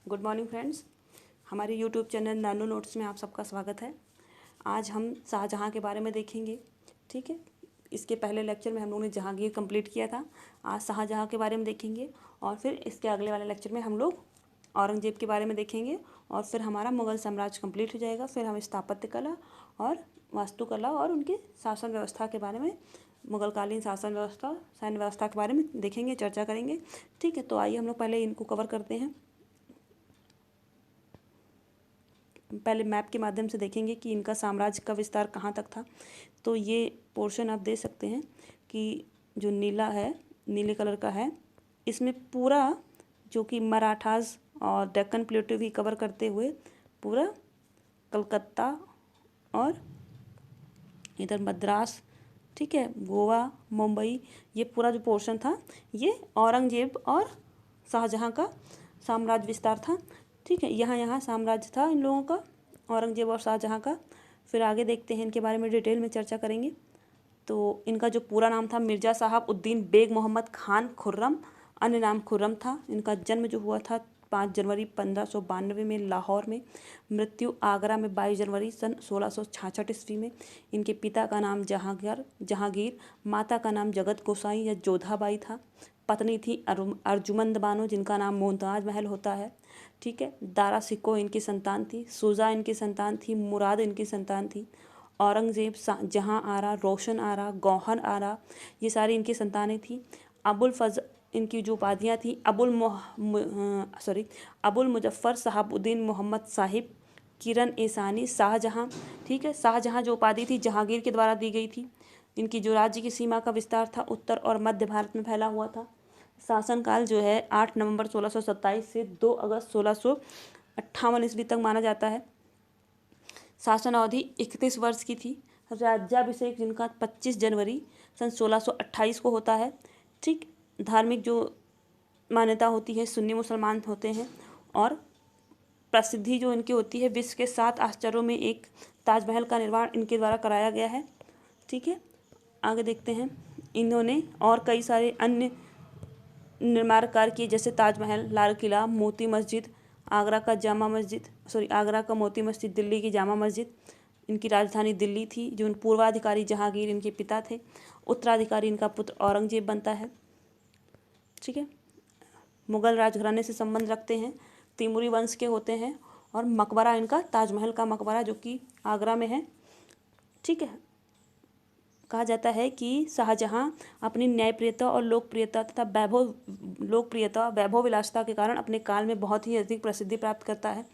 Good morning friends. हमारे YouTube channel नानो notes में आप सबका स्वागत है। आज हम शाहजहाँ के बारे में देखेंगे। ठीक है, इसके पहले लेक्चर में हम लोगों ने जहांगीर कंप्लीट किया था। आज शाहजहाँ के बारे में देखेंगे और फिर इसके अगले वाले लेक्चर में हम लोग औरंगजेब के बारे में देखेंगे और फिर हमारा मुग़ल साम्राज्य कंप्लीट हो जाएगा। फिर हम स्थापत्य कला और वास्तुकला और उनके शासन व्यवस्था के बारे में, मुग़लकालीन शासन व्यवस्था, सैन्य व्यवस्था के बारे में देखेंगे, चर्चा करेंगे। ठीक है, तो आइए हम लोग पहले इनको कवर करते हैं। पहले मैप के माध्यम से देखेंगे कि इनका साम्राज्य का विस्तार कहाँ तक था। तो ये पोर्शन आप देख सकते हैं कि जो नीला है, नीले कलर का है, इसमें पूरा जो कि मराठास और डेक्कन प्लेटू भी कवर करते हुए पूरा कलकत्ता और इधर मद्रास, ठीक है, गोवा, मुंबई, ये पूरा जो पोर्शन था ये औरंगजेब और शाहजहाँ का साम्राज्य विस्तार था। ठीक है, यहाँ साम्राज्य था इन लोगों का, औरंगजेब और शाहजहाँ का। फिर आगे देखते हैं, इनके बारे में डिटेल में चर्चा करेंगे। तो इनका जो पूरा नाम था मिर्ज़ा साहब उद्दीन बेग मोहम्मद खान खुर्रम, अन्य नाम खुर्रम था। इनका जन्म जो हुआ था 5 जनवरी 1592 में लाहौर में, मृत्यु आगरा में 22 जनवरी सन 1666 ईस्वी में। इनके पिता का नाम जहांगीर, माता का नाम जगत गोसाई या जोधाबाई था। पत्नी थी अर्जुमंद बानो, जिनका नाम मुमताज महल होता है। ठीक है, दारा सिको इनकी संतान थी, सुजा इनकी संतान थी, मुराद इनकी संतान थी। औरंगजेब, जहाँ आरा, रोशन आरा, गौहर आरा, ये सारी इनकी संतानें थी। अबुल फज इनकी जो उपाधियाँ थी, अबुल मुजफ्फर साहबुद्दीन मोहम्मद साहिब, किरण एसानी, शाहजहाँ। ठीक है, शाहजहाँ जो उपाधि थी जहांगीर के द्वारा दी गई थी। इनकी जो राज्य की सीमा का विस्तार था उत्तर और मध्य भारत में फैला हुआ था। शासनकाल जो है 8 नवंबर 1627 से 2 अगस्त 1658 ईस्वी तक माना जाता है। शासन अवधि 31 वर्ष की थी। राज्याभिषेक जिनका 25 जनवरी सन 1628 को होता है। ठीक, धार्मिक जो मान्यता होती है, सुन्नी मुसलमान होते हैं और प्रसिद्धि जो इनकी होती है, विश्व के 7 आश्चर्यों में एक ताजमहल का निर्माण इनके द्वारा कराया गया है। ठीक है, आगे देखते हैं। इन्होंने और कई सारे अन्य निर्माण कार्य किए, जैसे ताजमहल, लाल किला, मोती मस्जिद, आगरा का मोती मस्जिद, दिल्ली की जामा मस्जिद। इनकी राजधानी दिल्ली थी। जो पूर्वाधिकारी जहांगीर इनके पिता थे, उत्तराधिकारी इनका पुत्र औरंगजेब बनता है। ठीक है, मुगल राजघराने से संबंध रखते हैं, तैमूरी वंश के होते हैं और मकबरा इनका ताजमहल का मकबरा जो कि आगरा में है। ठीक है, कहा जाता है कि शाहजहाँ अपनी न्यायप्रियता और लोकप्रियता वैभव विलासिता के कारण अपने काल में बहुत ही अधिक प्रसिद्धि प्राप्त करता है।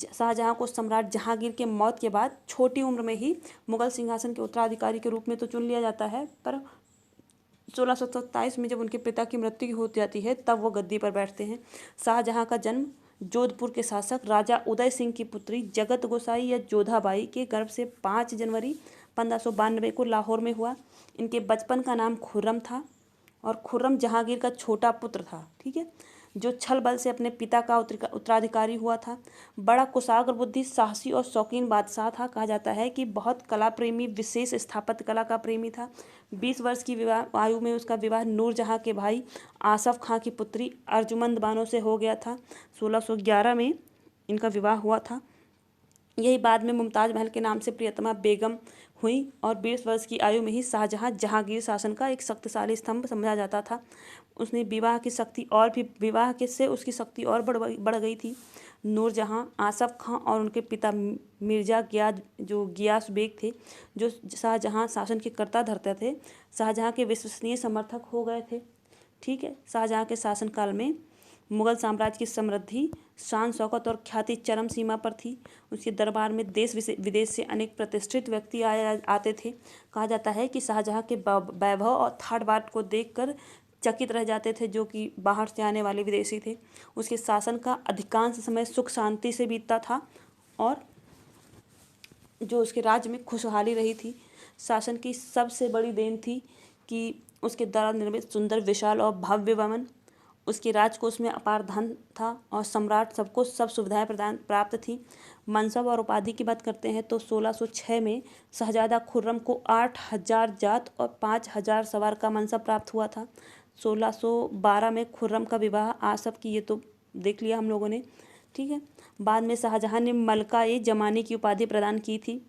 शाहजहाँ को सम्राट जहांगीर के मौत के बाद छोटी उम्र में ही मुगल सिंहासन के उत्तराधिकारी के रूप में तो चुन लिया जाता है, पर 1627 में जब उनके पिता की मृत्यु हो जाती है तब वो गद्दी पर बैठते हैं। शाहजहाँ का जन्म जोधपुर के शासक राजा उदय सिंह की पुत्री जगत गोसाई या जोधाबाई के गर्भ से 5 जनवरी 1592 को लाहौर में हुआ। इनके बचपन का नाम खुर्रम था और खुर्रम जहांगीर का छोटा पुत्र था। ठीक है, जो छल बल से अपने पिता का उत्तराधिकारी हुआ था। बड़ा कुशाग्र बुद्धि, साहसी और शौकीन बादशाह था। कहा जाता है कि बहुत कला प्रेमी, विशेष स्थापत्य कला का प्रेमी था। 20 वर्ष की आयु में उसका विवाह नूरजहाँ के भाई आसफ खां की पुत्री अर्जुमंद बानो से हो गया था। 1611 में इनका विवाह हुआ था। यही बाद में मुमताज महल के नाम से प्रियतमा बेगम हुई और 20 वर्ष की आयु में ही शाहजहाँ जहांगीर शासन का एक शक्तिशाली स्तंभ समझा जाता था। उसने विवाह के से उसकी शक्ति और बढ़ गई थी। नूरजहाँ, आसफ खां और उनके पिता मिर्जा गियास बेग थे, जो शाहजहाँ शासन के कर्ता धर्ता थे, शाहजहाँ के विश्वसनीय समर्थक हो गए थे। ठीक है, शाहजहाँ के शासनकाल में मुगल साम्राज्य की समृद्धि, शान शौकत और ख्याति चरम सीमा पर थी। उसके दरबार में देश विदेश से अनेक प्रतिष्ठित व्यक्ति आते थे। कहा जाता है कि शाहजहाँ के वैभव और ठाट बाट को देखकर चकित रह जाते थे, जो कि बाहर से आने वाले विदेशी थे। उसके शासन का अधिकांश समय सुख शांति से बीतता था और जो उसके राज्य में खुशहाली रही थी। शासन की सबसे बड़ी देन थी कि उसके द्वारा निर्मित सुंदर, विशाल और भव्य भवन। उसके राजकोष में अपार धन था और सम्राट सबको सब सुविधाएं प्राप्त थी। मनसब और उपाधि की बात करते हैं तो 1606 में शहजादा खुर्रम को 8000 जात और 5000 सवार का मनसब प्राप्त हुआ था। 1612 में खुर्रम का विवाह आसफ की, ये तो देख लिया हम लोगों ने, ठीक है। बाद में शाहजहाँ ने मलका ए जमानी की उपाधि प्रदान की थी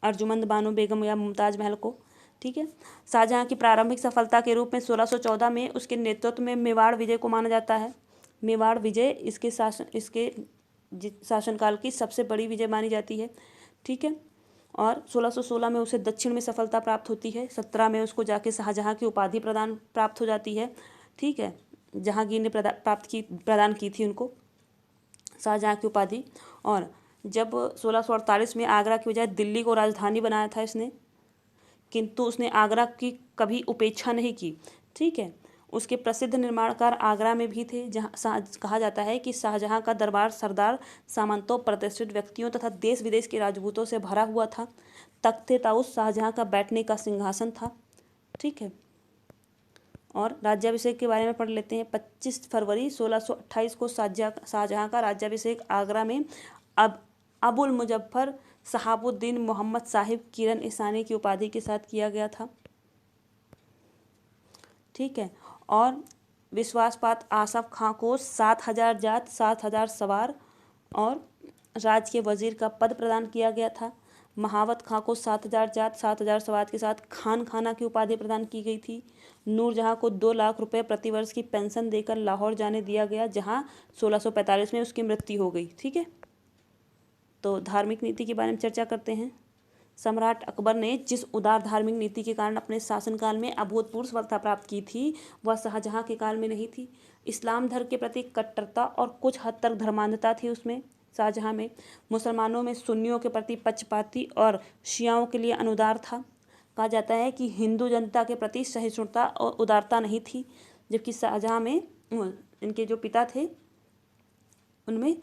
अर्जुमंद बानो बेगम या मुमताज़ महल को, ठीक है। शाहजहाँ की प्रारंभिक सफलता के रूप में 1614 में उसके नेतृत्व में मेवाड़ विजय को माना जाता है। मेवाड़ विजय इसके शासनकाल की सबसे बड़ी विजय मानी जाती है, ठीक है। और 1616 में उसे दक्षिण में सफलता प्राप्त होती है। 17 में उसको जाके शाहजहाँ की उपाधि प्राप्त हो जाती है, ठीक है। जहांगीर ने प्रदान की थी उनको शाहजहाँ की उपाधि। और जब 1648 में आगरा की बजाय दिल्ली को राजधानी बनाया था इसने, किंतु उसने आगरा की कभी उपेक्षा नहीं की, ठीक है। उसके प्रसिद्ध निर्माणकार आगरा में भी थे, जहाँ कहा जाता है कि शाहजहाँ का दरबार सरदार सामंतों, प्रतिष्ठित व्यक्तियों तथा देश विदेश के राजपूतों से भरा हुआ था। तख्ते ताउस शाहजहाँ का बैठने का सिंहासन था, ठीक है। और राज्याभिषेक के बारे में पढ़ लेते हैं। 25 फरवरी 1628 को शाहजहाँ का राज्याभिषेक आगरा में अबुल मुजफ्फर शहाबुद्दीन मोहम्मद साहिब किरण ईसानी की उपाधि के साथ किया गया था, ठीक है। और विश्वासपात आसफ खां को 7000 जात 7000 सवार और राज के वजीर का पद प्रदान किया गया था। महावत खां को 7000 जात 7000 सवार के साथ खान खाना की उपाधि प्रदान की गई थी। नूरजहाँ को 2 लाख रुपए प्रतिवर्ष की पेंशन देकर लाहौर जाने दिया गया, जहां 1645 में उसकी मृत्यु हो गई, ठीक है। तो धार्मिक नीति के बारे में चर्चा करते हैं। सम्राट अकबर ने जिस उदार धार्मिक नीति के कारण अपने शासनकाल में अभूतपूर्व सफलता प्राप्त की थी, वह शाहजहाँ के काल में नहीं थी। इस्लाम धर्म के प्रति कट्टरता और कुछ हद तक धर्मांधता थी उसमें, शाहजहाँ में। मुसलमानों में सुन्नियों के प्रति पक्षपाती और शियाओं के लिए अनुदार था। कहा जाता है कि हिंदू जनता के प्रति सहिष्णुता और उदारता नहीं थी, जबकि शाहजहाँ में इनके जो पिता थे उनमें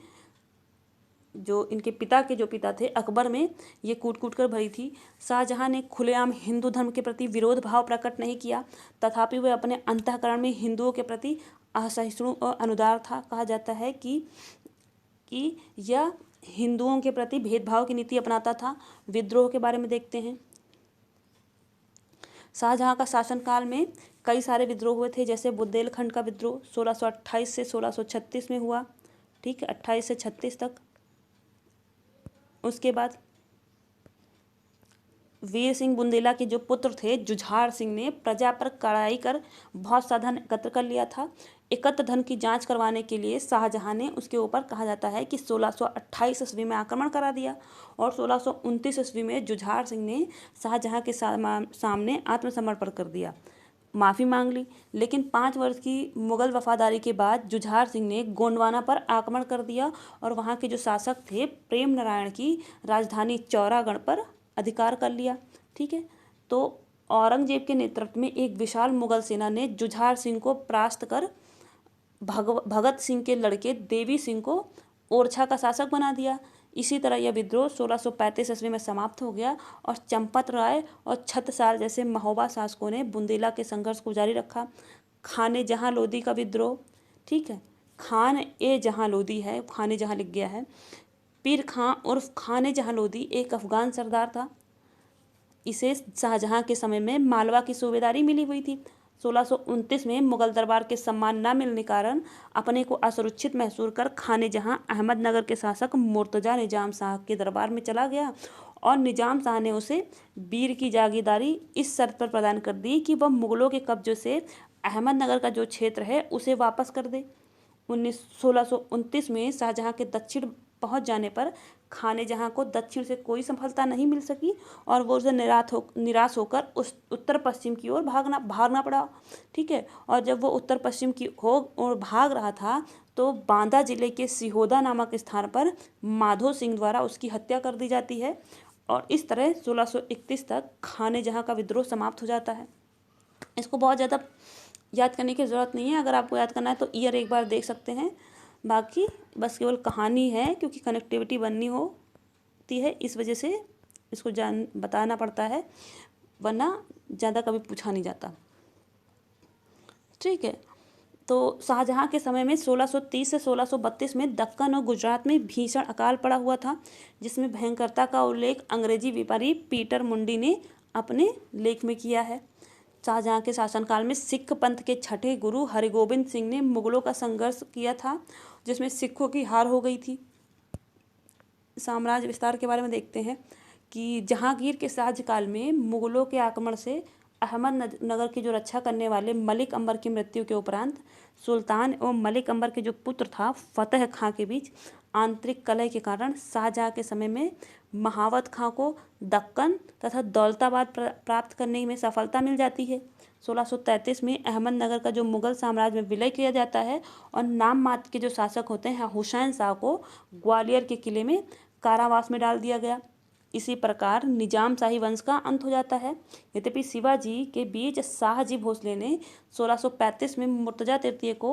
जो इनके पिता के जो पिता थे अकबर में ये कूट कूट कर भरी थी। शाहजहाँ ने खुलेआम हिंदू धर्म के प्रति विरोध भाव प्रकट नहीं किया, तथापि वह अपने अंतःकरण में हिंदुओं के प्रति असहिष्णु और अनुदार था। कहा जाता है कि यह हिंदुओं के प्रति भेदभाव की नीति अपनाता था। विद्रोह के बारे में देखते हैं। शाहजहाँ का शासनकाल में कई सारे विद्रोह हुए थे, जैसे बुंदेलखंड का विद्रोह 1628 से 1636 में हुआ, ठीक है, 28 से 36 तक। उसके बाद वीर सिंह बुंदेला के जो पुत्र थे जुझार सिंह ने प्रजा पर कड़ाई कर बहुत सा धन एकत्र कर लिया था। एकत्र धन की जांच करवाने के लिए शाहजहाँ ने उसके ऊपर कहा जाता है कि 1628 ईस्वी में आक्रमण करा दिया और 1629 ईस्वी में जुझार सिंह ने शाहजहाँ के सामने आत्मसमर्पण कर दिया, माफ़ी मांग ली। लेकिन 5 वर्ष की मुगल वफादारी के बाद जुझार सिंह ने गोंडवाना पर आक्रमण कर दिया और वहाँ के जो शासक थे प्रेम नारायण की राजधानी चौरागढ़ पर अधिकार कर लिया, ठीक है। तो औरंगजेब के नेतृत्व में एक विशाल मुगल सेना ने जुझार सिंह को परास्त कर भगत सिंह के लड़के देवी सिंह को ओरछा का शासक बना दिया। इसी तरह यह विद्रोह 1635 ईस्वी में समाप्त हो गया और चंपत राय और छत्रसाल जैसे महोबा शासकों ने बुंदेला के संघर्ष को जारी रखा। खाने जहाँ लोदी का विद्रोह, ठीक है, खान ए जहाँ लोदी है, खाने जहाँ लिख गया है। पीर खां उर्फ खाने जहाँ लोदी एक अफगान सरदार था। इसे शाहजहाँ के समय में मालवा की सूबेदारी मिली हुई थी। 1629 में मुगल दरबार के सम्मान न मिलने कारण अपने को असुरक्षित महसूस कर खाने जहाँ अहमदनगर के शासक मुर्तजा निजाम शाह के दरबार में चला गया और निजाम शाह ने उसे बीर की जागीरदारी इस शर्त पर प्रदान कर दी कि वह मुगलों के कब्जे से अहमदनगर का जो क्षेत्र है उसे वापस कर दे। 1629 में शाहजहाँ के दक्षिण पहुंच जाने पर खाने जहाँ को दक्षिण से कोई सफलता नहीं मिल सकी और वो उसे निराश होकर उस उत्तर पश्चिम की ओर भागना पड़ा, ठीक है। और जब वो उत्तर पश्चिम की ओर भाग रहा था तो बांदा जिले के सिहोदा नामक स्थान पर माधो सिंह द्वारा उसकी हत्या कर दी जाती है और इस तरह 1631 तक खाने जहाँ का विद्रोह समाप्त हो जाता है। इसको बहुत ज़्यादा याद करने की ज़रूरत नहीं है, अगर आपको याद करना है तो ईयर एक बार देख सकते हैं। बाकी बस केवल कहानी है, क्योंकि कनेक्टिविटी बननी होती है, इस वजह से इसको बताना पड़ता है, वरना ज़्यादा कभी पूछा नहीं जाता, ठीक है। तो शाहजहाँ के समय में 1630 से 1632 में दक्कन और गुजरात में भीषण अकाल पड़ा हुआ था, जिसमें भयंकरता का उल्लेख अंग्रेजी व्यापारी पीटर मुंडी ने अपने लेख में किया है। शाहजहाँ के शासनकाल में सिख पंथ के छठे गुरु हरिगोबिंद सिंह ने मुगलों का संघर्ष किया था, जिसमें सिखों की हार हो गई थी। साम्राज्य विस्तार के बारे में देखते हैं कि जहांगीर के शासनकाल में मुगलों के आक्रमण से अहमदनगर की जो रक्षा करने वाले मलिक अंबर की मृत्यु के उपरांत सुल्तान एवं मलिक अंबर के जो पुत्र था फतेह खां के बीच आंतरिक कलह के कारण शाहजहाँ के समय में महावत खां को दक्कन तथा दौलताबाद प्राप्त करने में सफलता मिल जाती है। 1633 में अहमदनगर का जो मुगल साम्राज्य में विलय किया जाता है और नाम मात्र के जो शासक होते हैं हुसैन शाह को ग्वालियर के किले में कारावास में डाल दिया गया। इसी प्रकार निजाम शाही वंश का अंत हो जाता है। यद्यपि शिवाजी के बीच शाहजी भोसले ने 1635 में मुर्तजा तृतीय को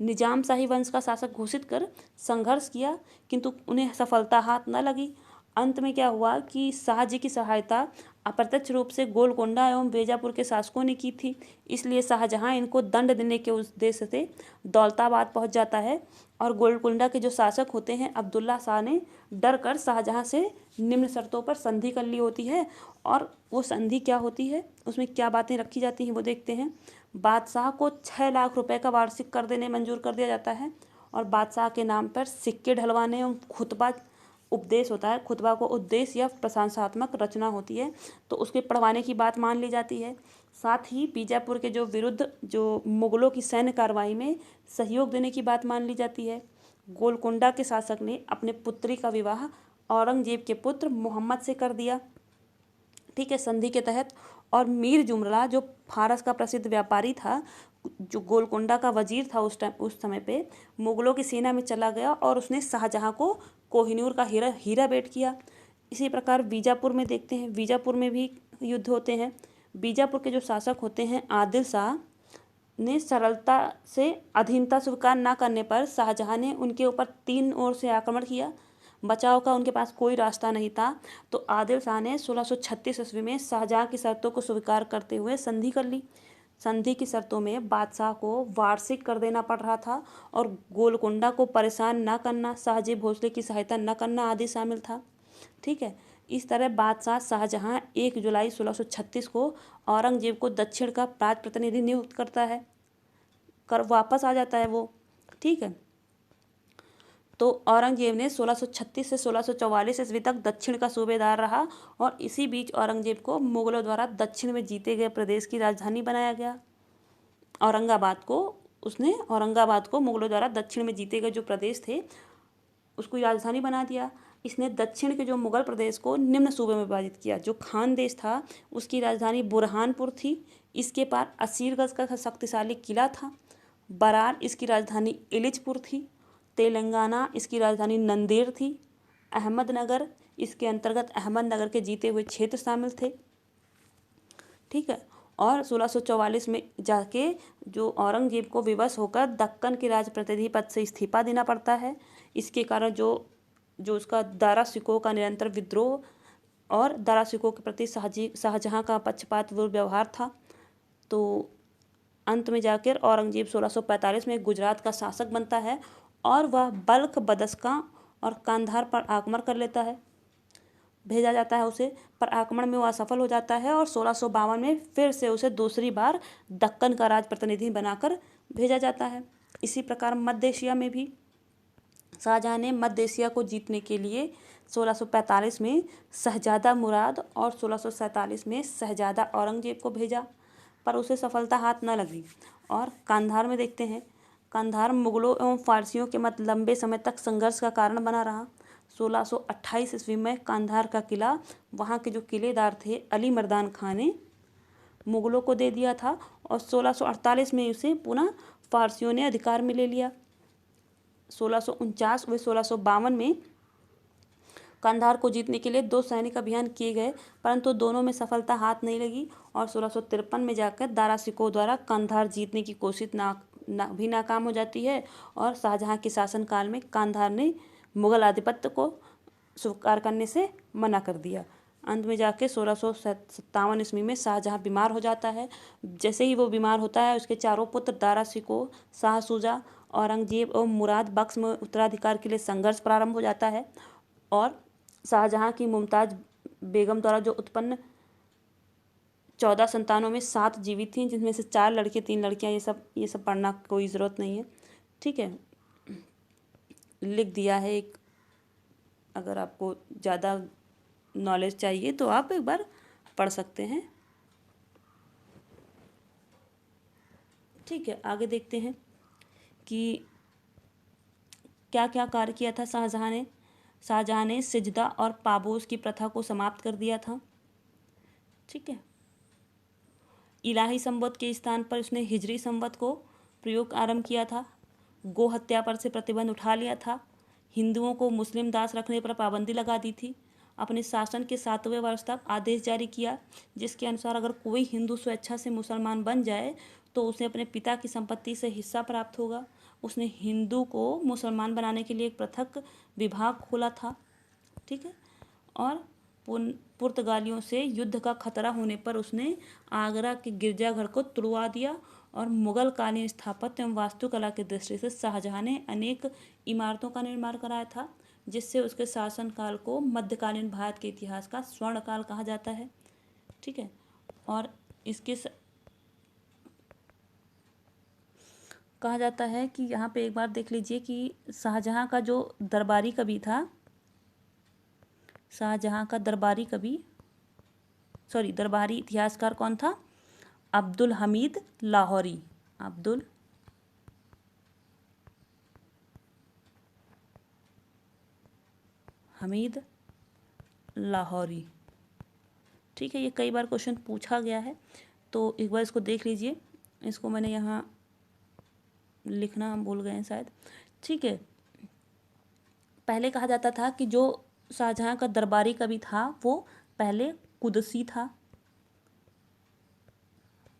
निजाम शाही वंश का शासक घोषित कर संघर्ष किया, किंतु उन्हें सफलता हाथ न लगी। अंत में क्या हुआ कि शाहजी की सहायता अप्रत्यक्ष रूप से गोलकोंडा एवं बीजापुर के शासकों ने की थी, इसलिए शाहजहाँ इनको दंड देने के उद्देश्य से दौलताबाद पहुंच जाता है और गोलकोंडा के जो शासक होते हैं अब्दुल्ला शाह ने डर कर शाहजहाँ से निम्न शर्तों पर संधि कर ली होती है। और वो संधि क्या होती है, उसमें क्या बातें रखी जाती हैं वो देखते हैं। बादशाह को 6 लाख रुपए का वार्षिक कर देने मंजूर कर दिया जाता है और बादशाह के नाम पर सिक्के ढलवाने एवं खुतबा उपदेश होता है, खुतबा को उद्देश्य या प्रशंसात्मक रचना होती है तो उसके पढ़वाने की बात मान ली जाती है। साथ ही बीजापुर के जो विरुद्ध जो मुगलों की सैन्य कार्रवाई में सहयोग देने की बात मान ली जाती है। गोलकोंडा के शासक ने अपने पुत्री का विवाह औरंगजेब के पुत्र मोहम्मद से कर दिया, ठीक है, संधि के तहत। और मीर जुमला जो फारस का प्रसिद्ध व्यापारी था, जो गोलकोंडा का वजीर था उस समय पे, मुगलों की सेना में चला गया और उसने शाहजहाँ को कोहिनूर का हीरा भेंट किया। इसी प्रकार बीजापुर में देखते हैं, बीजापुर में भी युद्ध होते हैं। बीजापुर के जो शासक होते हैं आदिल शाह ने सरलता से अधीनता स्वीकार न करने पर शाहजहाँ ने उनके ऊपर 3 ओर से आक्रमण किया। बचाव का उनके पास कोई रास्ता नहीं था, तो आदिल शाह ने 1636 ईस्वी में शाहजहाँ की शर्तों को स्वीकार करते हुए संधि कर ली। संधि की शर्तों में बादशाह को वार्षिक कर देना पड़ रहा था और गोलकोंडा को परेशान न करना, शाहजी भोसले की सहायता न करना आदि शामिल था, ठीक है। इस तरह बादशाह शाहजहाँ 1 जुलाई 1636 को औरंगजेब को दक्षिण का प्रतिनिधि नियुक्त करता है, कर वापस आ जाता है वो, ठीक है। तो औरंगजेब ने 1636 से 1644 ईस्वी तक दक्षिण का सूबेदार रहा और इसी बीच औरंगजेब को मुगलों द्वारा दक्षिण में जीते गए प्रदेश की राजधानी बनाया गया। औरंगाबाद को मुगलों द्वारा दक्षिण में जीते गए जो प्रदेश थे उसको राजधानी बना दिया। इसने दक्षिण के जो मुगल प्रदेश को निम्न सूबे में विभाजित किया। जो खान देश था उसकी राजधानी बुरहानपुर थी, इसके पार असीरगंज का शक्तिशाली किला था। बरार इसकी राजधानी इलिचपुर थी। तेलंगाना इसकी राजधानी नंदेड़ थी। अहमदनगर इसके अंतर्गत अहमदनगर के जीते हुए क्षेत्र शामिल थे, ठीक है। और 1644 में जाके जो औरंगजेब को विवश होकर दक्कन के राज प्रतिनिधि पद से इस्तीफा देना पड़ता है। इसके कारण जो उसका दारा सिकोह का निरंतर विद्रोह और दारा सिकोह के प्रति शाहजहाँ का पक्षपात व्यवहार था। तो अंत में जाकर औरंगजेब 1645 में गुजरात का शासक बनता है और वह बल्ख, बदस्का और कांधार पर आक्रमण कर लेता है। भेजा जाता है उसे, पर आक्रमण में वो असफल हो जाता है और 1652 में फिर से उसे दूसरी बार दक्कन का राज प्रतिनिधि बनाकर भेजा जाता है। इसी प्रकार मध्य एशिया में भी शाहजहाँ ने मध्य एशिया को जीतने के लिए 1645 में शहजादा मुराद और 1647 में शहजादा औरंगजेब को भेजा, पर उसे सफलता हाथ न लगी। और कांधार में देखते हैं, कांधार मुगलों एवं फारसियों के मध्य लंबे समय तक संघर्ष का कारण बना रहा। 1628 ईस्वी में कांधार का किला वहाँ के जो किलेदार थे अली मर्दान खां ने मुगलों को दे दिया था और 1648 में उसे पुनः फारसियों ने अधिकार में ले लिया। 1649 व 1652 में कांधार को जीतने के लिए 2 सैनिक अभियान किए गए, परंतु दोनों में सफलता हाथ नहीं लगी और 1653 में जाकर दारा सिकोह द्वारा कांधार जीतने की कोशिश भी नाकाम हो जाती है और शाहजहाँ के शासनकाल में कांधार ने मुगल आधिपत्य को स्वीकार करने से मना कर दिया। अंत में जाके 1657 ईस्वी में शाहजहाँ बीमार हो जाता है। जैसे ही वो बीमार होता है उसके 4 पुत्र दारा सिकोह, शाह शुजा, औरंगजेब और मुराद बख्श में उत्तराधिकार के लिए संघर्ष प्रारंभ हो जाता है और शाहजहाँ की मुमताज़ बेगम द्वारा जो उत्पन्न 14 संतानों में 7 जीवित थीं, जिनमें से 4 लड़के 3 लड़कियां। ये सब पढ़ना कोई ज़रूरत नहीं है, ठीक है। लिख दिया है एक, अगर आपको ज़्यादा नॉलेज चाहिए तो आप एक बार पढ़ सकते हैं, ठीक है। आगे देखते हैं कि क्या क्या कार्य किया था शाहजहाँ ने सिजदा और पापोस की प्रथा को समाप्त कर दिया था, ठीक है। इलाही संवत के स्थान पर उसने हिजरी संवत को प्रयोग आरंभ किया था। गो हत्या पर से प्रतिबंध उठा लिया था। हिंदुओं को मुस्लिम दास रखने पर पाबंदी लगा दी थी। अपने शासन के 7वें वर्ष तक आदेश जारी किया, जिसके अनुसार अगर कोई हिंदू स्वेच्छा से मुसलमान बन जाए तो उसे अपने पिता की संपत्ति से हिस्सा प्राप्त होगा। उसने हिंदू को मुसलमान बनाने के लिए एक पृथक विभाग खोला था, ठीक है। और पुर्तगालियों से युद्ध का खतरा होने पर उसने आगरा के गिरजाघर को तुड़वा दिया। और मुगल कालीन स्थापत्य एवं वास्तुकला की दृष्टि से शाहजहाँ ने अनेक इमारतों का निर्माण कराया था, जिससे उसके शासनकाल को मध्यकालीन भारत के इतिहास का स्वर्णकाल कहा जाता है, ठीक है। और इसके कहा जाता है कि यहाँ पे एक बार देख लीजिए कि शाहजहाँ का जो दरबारी कवि था, शाहजहाँ का दरबारी इतिहासकार कौन था? अब्दुल हमीद लाहौरी। अब्दुल हमीद लाहौरी, ठीक है। ये कई बार क्वेश्चन पूछा गया है, तो एक बार इसको देख लीजिए। इसको मैंने यहाँ लिखना हम भूल गए हैं शायद, ठीक है। पहले कहा जाता था कि जो शाहजहाँ का दरबारी कवि था वो पहले कुदसी था।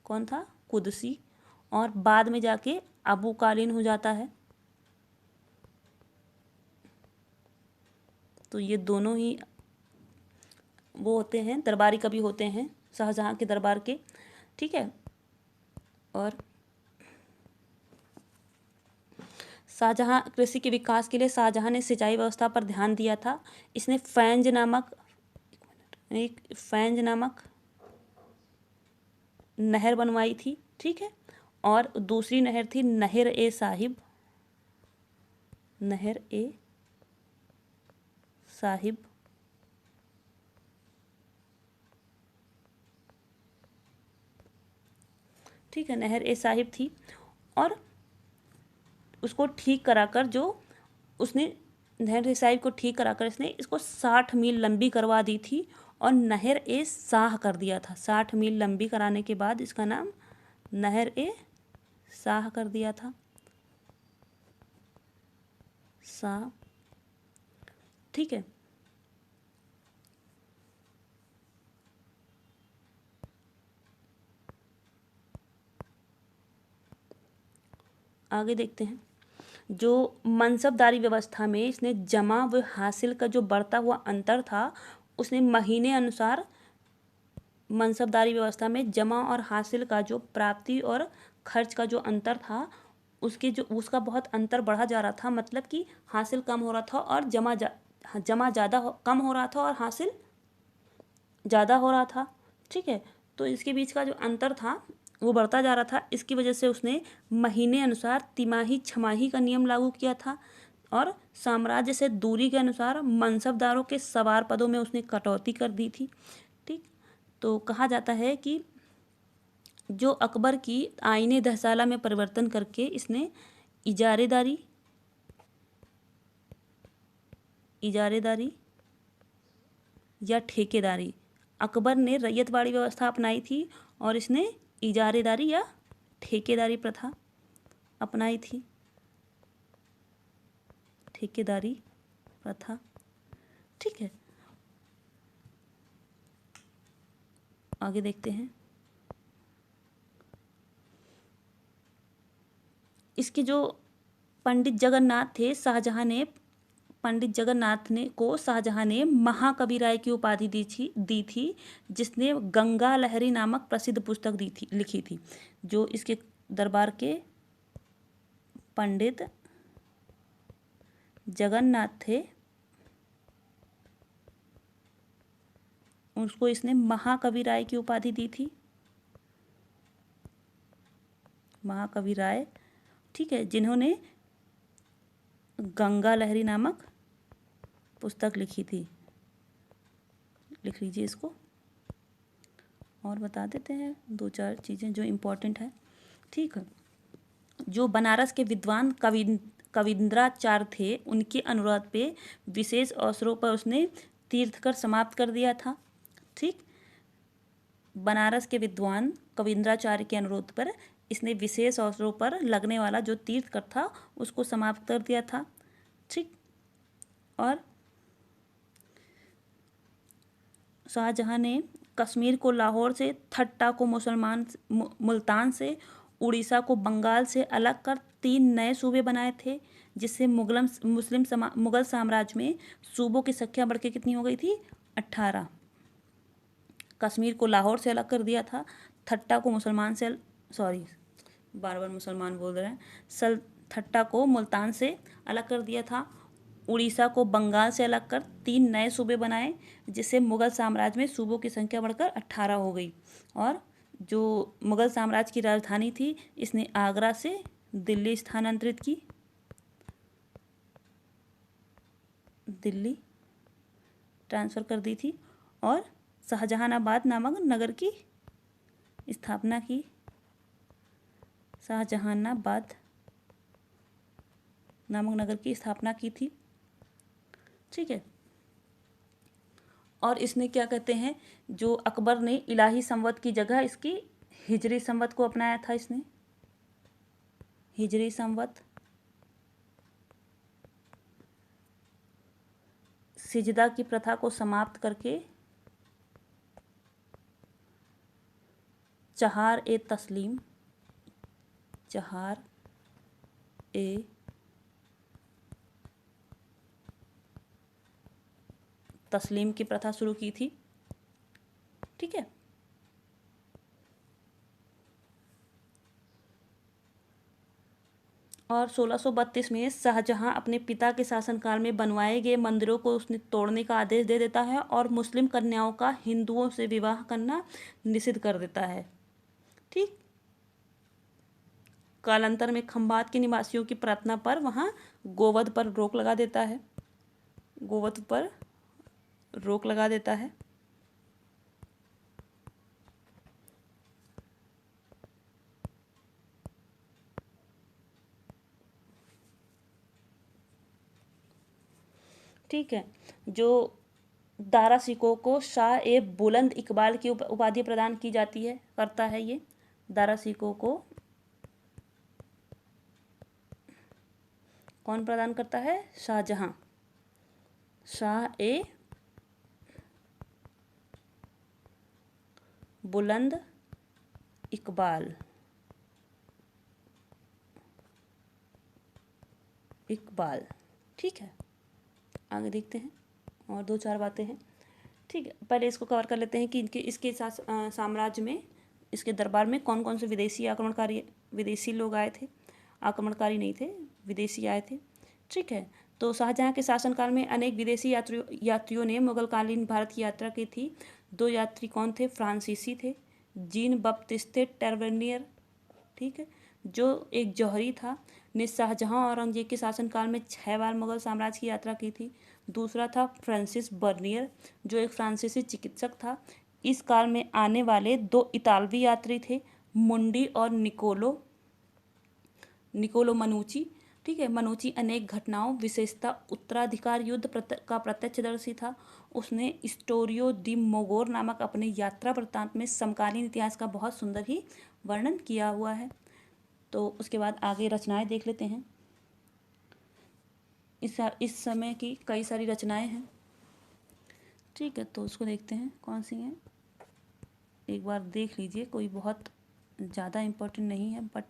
कौन था? कुदसी। और बाद में जाके अबू कालीन हो जाता है। तो ये दोनों ही वो होते हैं, दरबारी कवि होते हैं शाहजहाँ के दरबार के, ठीक है। और शाहजहाँ कृषि के विकास के लिए शाहजहाँ ने सिंचाई व्यवस्था पर ध्यान दिया था। इसने फैंज नामक नहर बनवाई थी, ठीक है। और दूसरी नहर थी नहर ए साहिब, ठीक है। नहर ए साहिब थी, और उसको ठीक कराकर नहर ए साहिब को ठीक कराकर इसने इसको 60 मील लंबी करवा दी थी और नहर ए शाह कर दिया था। 60 मील लंबी कराने के बाद इसका नाम नहर ए शाह कर दिया था, शाह, ठीक है। आगे देखते हैं। जो मनसबदारी व्यवस्था में इसने जमा व हासिल का जो बढ़ता हुआ अंतर था, उसने महीने अनुसार मनसबदारी व्यवस्था में जमा और हासिल का जो प्राप्ति और खर्च का जो अंतर था, उसका बहुत अंतर बढ़ा जा रहा था। मतलब कि हासिल कम हो रहा था और जमा ज़्यादा कम हो रहा था और हासिल ज़्यादा हो रहा था, ठीक है। तो इसके बीच का जो अंतर था वो बढ़ता जा रहा था। इसकी वजह से उसने महीने अनुसार तिमाही छमाही का नियम लागू किया था। और साम्राज्य से दूरी के अनुसार मनसबदारों के सवार पदों में उसने कटौती कर दी थी, ठीक। तो कहा जाता है कि जो अकबर की आईने दहसाला में परिवर्तन करके इसने इजारेदारी या ठेकेदारी, अकबर ने रैयतवाड़ी व्यवस्था अपनाई थी और इसने इजारेदारी या ठेकेदारी प्रथा अपनाई थी, ठेकेदारी प्रथा, ठीक है। आगे देखते हैं। इसके जो पंडित जगन्नाथ थे, शाहजहाँ ने महाकवि राय की उपाधि दी थी, जिसने गंगा लहरी नामक प्रसिद्ध पुस्तक लिखी थी। जो इसके दरबार के पंडित जगन्नाथ थे, उसको इसने महाकवि राय की उपाधि दी थी, महाकवि राय, ठीक है, जिन्होंने गंगा लहरी नामक पुस्तक लिखी थी। लिख लीजिए इसको, और बता देते हैं दो चार चीज़ें जो इम्पोर्टेंट है, ठीक है। जो बनारस के विद्वान कविंद्राचार्य थे, उनके अनुरोध पे विशेष अवसरों पर उसने तीर्थकर समाप्त कर दिया था, ठीक। बनारस के विद्वान कविंद्राचार्य के अनुरोध पर इसने विशेष अवसरों पर लगने वाला जो तीर्थकर था उसको समाप्त कर दिया था, ठीक। और शाहजहां ने कश्मीर को लाहौर से, ठट्टा को मुल्तान से, उड़ीसा को बंगाल से अलग कर 3 नए सूबे बनाए थे, जिससे मुगल साम्राज्य में सूबों की संख्या बढ़ के कितनी हो गई थी? 18। कश्मीर को लाहौर से अलग कर दिया था, ठट्टा को बार बार मुसलमान बोल रहे हैं, ठट्टा को मुल्तान से अलग कर दिया था, उड़ीसा को बंगाल से अलग कर 3 नए सूबे बनाए, जिससे मुगल साम्राज्य में सूबों की संख्या बढ़कर 18 हो गई। और जो मुगल साम्राज्य की राजधानी थी, इसने आगरा से दिल्ली स्थानांतरित की, दिल्ली ट्रांसफ़र कर दी थी, और शाहजहानाबाद नामक नगर की स्थापना की। शाहजहानाबाद नामक नगर की स्थापना की थी, ठीक है। और इसने क्या कहते हैं, जो अकबर ने इलाही संवत की जगह इसकी हिजरी संवत को अपनाया था। इसने हिजरी संवत, सिजदा की प्रथा को समाप्त करके चहार ए तस्लीम की प्रथा शुरू की थी, ठीक है। और 1632 में शाहजहां अपने पिता के शासनकाल में बनवाए गए मंदिरों को उसने तोड़ने का आदेश दे देता है, और मुस्लिम कन्याओं का हिंदुओं से विवाह करना निषिद्ध कर देता है, ठीक। कालांतर में खंभात के निवासियों की प्रार्थना पर वहाँ गोवध पर रोक लगा देता है, गोवध पर रोक लगा देता है। ठीक है। जो दारा सिकों को शाह ए बुलंद इकबाल की उपाधि प्रदान की जाती है, करता है ये दारा सिकों को कौन प्रदान करता है? शाहजहां। शाह ए बुलंद इकबाल, ठीक है। आगे देखते हैं, और दो चार बातें हैं, ठीक है। पहले इसको कवर कर लेते हैं कि इसके साम्राज्य में, इसके दरबार में कौन कौन से विदेशी लोग आए थे। आक्रमणकारी नहीं थे, विदेशी आए थे, ठीक है। तो शाहजहां के शासनकाल में अनेक विदेशी यात्रियों ने मुगलकालीन भारत की यात्रा की थी। 2 यात्री कौन थे? फ्रांसीसी थे, जीन बप्तिस्ते टर्वेनियर, ठीक है, जो एक जौहरी था, ने शाहजहां और औरंगजेब के शासनकाल में 6 बार मुगल साम्राज्य की यात्रा की थी। दूसरा था फ्रांसिस बर्नियर, जो एक फ्रांसीसी चिकित्सक था। इस काल में आने वाले 2 इतालवी यात्री थे, मुंडी और निकोलो मनुची, ठीक है। मनुची अनेक घटनाओं, विशेषता उत्तराधिकार युद्ध का प्रत्यक्षदर्शी था। उसने स्टोरियो दी मोगोर नामक अपने यात्रा वृत्तांत में समकालीन इतिहास का बहुत सुंदर ही वर्णन किया हुआ है। तो उसके बाद आगे रचनाएं देख लेते हैं। इस समय की कई सारी रचनाएं हैं, ठीक है। तो उसको देखते हैं कौन सी हैं, एक बार देख लीजिए। कोई बहुत ज़्यादा इम्पोर्टेंट नहीं है, बट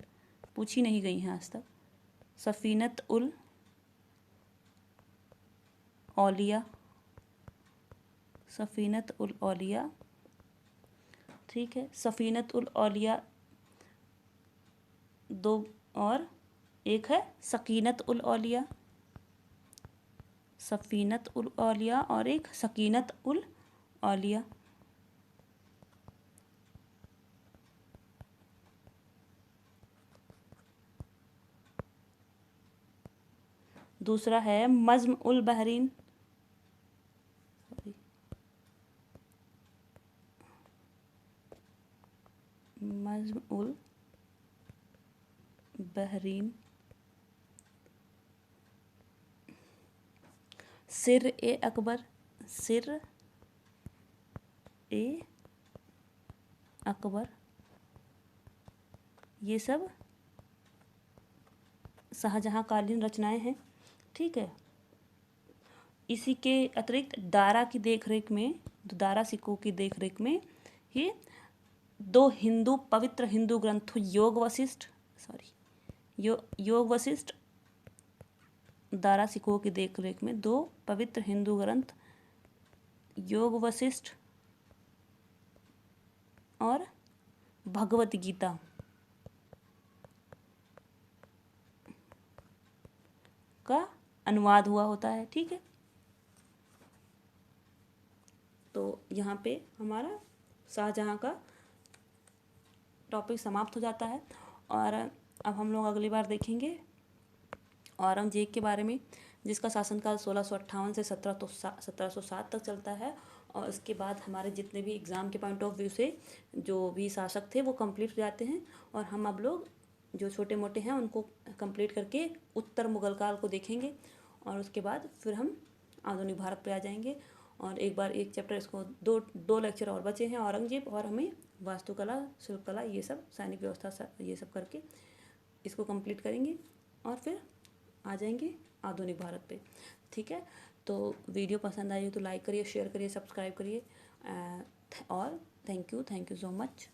पूछी नहीं गई हैं आज तक। सफ़ीनत उल औलिया, ठीक है। सफ़ीनत उल औलिया 2, और एक है सकीनत उल औलिया, सफ़ीनत उल औलिया और एक सकीनत उल औलिया। दूसरा है मज्म उल बहरीन, मज्म उल बहरीन, सिर ए अकबर, सिर ए अकबर, ये सब शाहजहाँ कालीन रचनाएं हैं। ठीक है, इसी के अतिरिक्त दारा की देखरेख में, दारा सिकों की देखरेख में ये दो पवित्र हिंदू ग्रंथ योग वशिष्ठ, योग वशिष्ठ, दारा सिकों की देखरेख में दो पवित्र हिंदू ग्रंथ योग वशिष्ठ और भगवत गीता का अनुवाद हुआ होता है। ठीक है, तो यहाँ पे हमारा शाहजहाँ का टॉपिक समाप्त हो जाता है। और अब हम लोग अगली बार देखेंगे औरंगजेब के बारे में, जिसका शासनकाल 1658 से 1707 तक चलता है। और इसके बाद हमारे जितने भी एग्ज़ाम के पॉइंट ऑफ व्यू से जो भी शासक थे वो कंप्लीट हो जाते हैं, और हम अब लोग जो छोटे मोटे हैं उनको कंप्लीट करके उत्तर मुगल काल को देखेंगे। और उसके बाद फिर हम आधुनिक भारत पे आ जाएंगे। और एक बार एक चैप्टर, इसको दो लेक्चर और बचे हैं औरंगजेब, और हमें वास्तुकला, शिल्पकला, ये सब सैनिक व्यवस्था, ये सब करके इसको कंप्लीट करेंगे और फिर आ जाएंगे आधुनिक भारत पे। ठीक है, तो वीडियो पसंद आई हो तो लाइक करिए, शेयर करिए, सब्सक्राइब करिए, और थैंक यू सो मच।